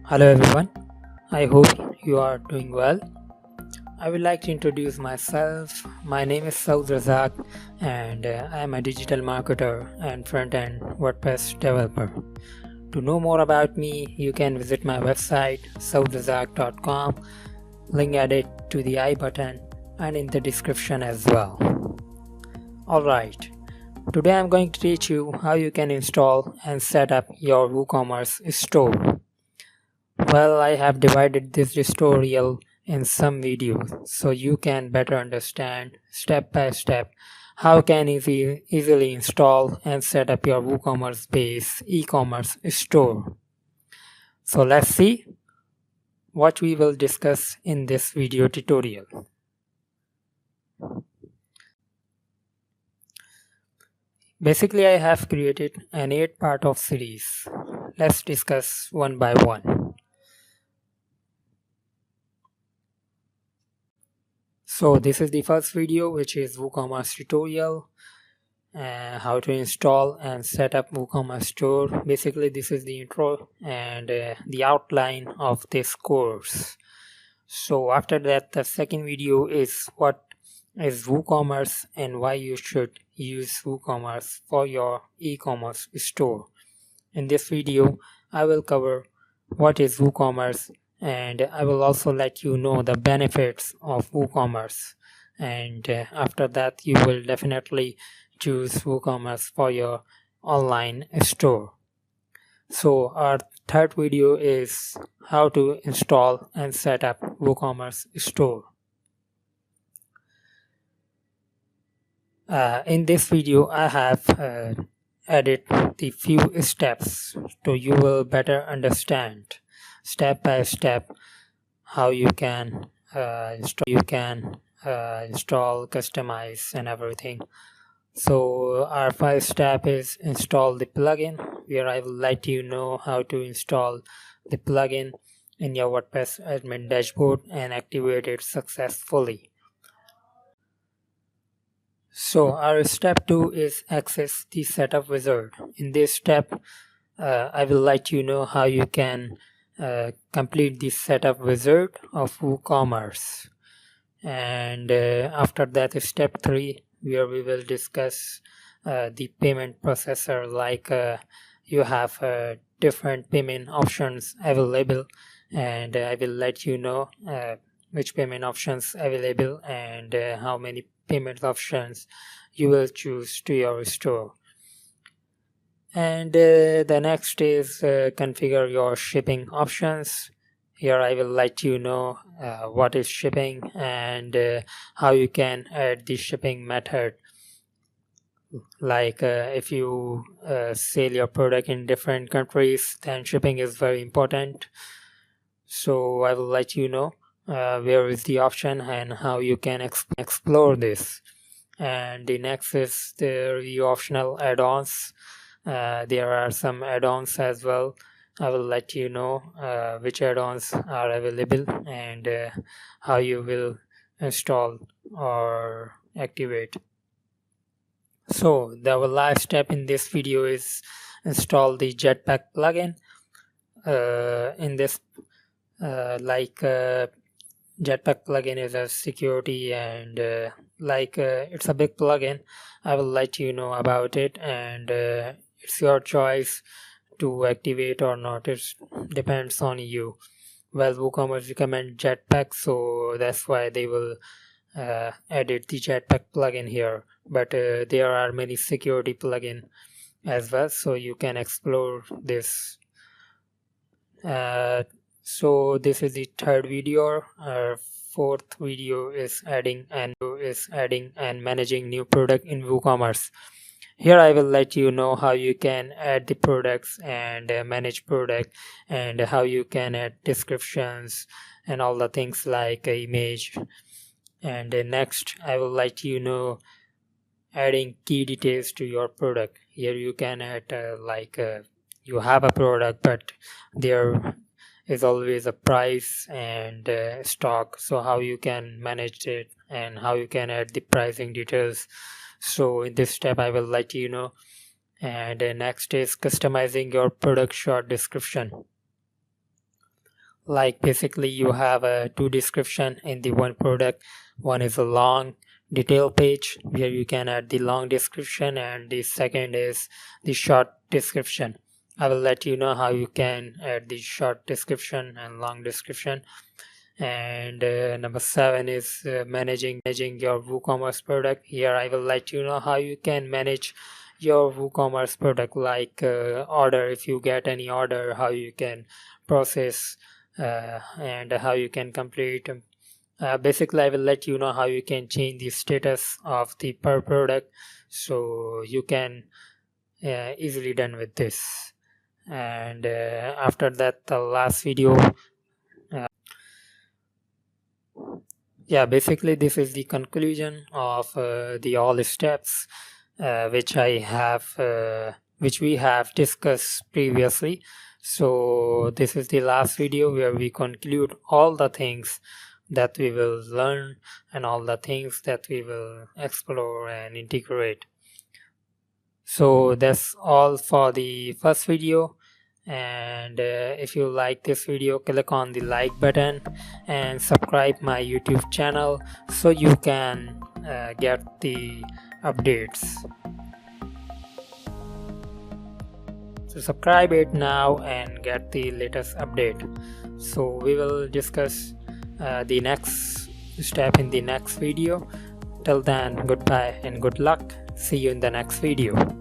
Hello everyone, I hope you are doing well. I would like to introduce myself. My name is Saud Razak and I am a digital marketer and front-end WordPress developer. To know more about me, you can visit my website saudrazak.com, link added to the I button and in the description as well. Alright, today I am going to teach you how you can install and set up your WooCommerce store. Well, I have divided this tutorial in some videos so you can better understand step by step how can you easily install and set up your WooCommerce based e-commerce store. So let's see what we will discuss in this video tutorial. Basically, I have created an 8-part of series. Let's discuss one by one. So this is the first video, which is WooCommerce tutorial, how to install and set up WooCommerce store. Basically this is the intro and the outline of this course. So after that, the second video is what is WooCommerce and why you should use WooCommerce for your e-commerce store. In this video I will cover what is WooCommerce, and I will also let you know the benefits of WooCommerce, and after that you will definitely choose WooCommerce for your online store. So our third video is how to install and set up WooCommerce store. In this video I have added the few steps so you will better understand step by step how you can install, customize and everything. So our first step is install the plugin, where I will let you know how to install the plugin in your WordPress admin dashboard and activate it successfully. So our step 2 is access the setup wizard. In this step I will let you know how you can complete the setup wizard of WooCommerce, and after that is step 3, where we will discuss the payment processor, like you have different payment options available, and I will let you know which payment options available and how many payment options you will choose to your store. And the next is configure your shipping options. Here I will let you know what is shipping and how you can add the shipping method. Like if you sell your product in different countries, then shipping is very important. So I will let you know where is the option and how you can explore this. And the next is the review optional add-ons. There are some add-ons as well. I will let you know which add-ons are available and how you will install or activate. So the last step in this video is install the Jetpack plugin. In this Jetpack plugin is a security and it's a big plugin. I will let you know about it, and it's your choice to activate or not. It depends on you. Well, WooCommerce recommend Jetpack, so that's why they will edit the Jetpack plugin here, but there are many security plugin as well, so you can explore this. So this is the third video. Our fourth video is adding and managing new product in WooCommerce. Here I will let you know how you can add the products and manage product, and how you can add descriptions and all the things like image. And next I will let you know adding key details to your product. Here you can add you have a product, but there is always a price and stock, so how you can manage it and how you can add the pricing details. So in this step I will let you know. And next is customizing your product short description. Like basically you have two description in the one product. One is a long detail page where you can add the long description, and the second is the short description. I will let you know how you can add the short description and long description. And number 7 is managing your WooCommerce product. Here I will let you know how you can manage your WooCommerce product, like order. If you get any order, how you can process and how you can complete. Basically I will let you know how you can change the status of the per product, so you can easily done with this. And after that, the last video, yeah, basically this is the conclusion of the all steps which we have discussed previously. So this is the last video where we conclude all the things that we will learn and all the things that we will explore and integrate. So that's all for the first video. And if you like this video, click on the like button and subscribe my YouTube channel so you can get the updates. So subscribe it now and get the latest update. So we will discuss the next step in the next video. Till then, goodbye and good luck. See you in the next video.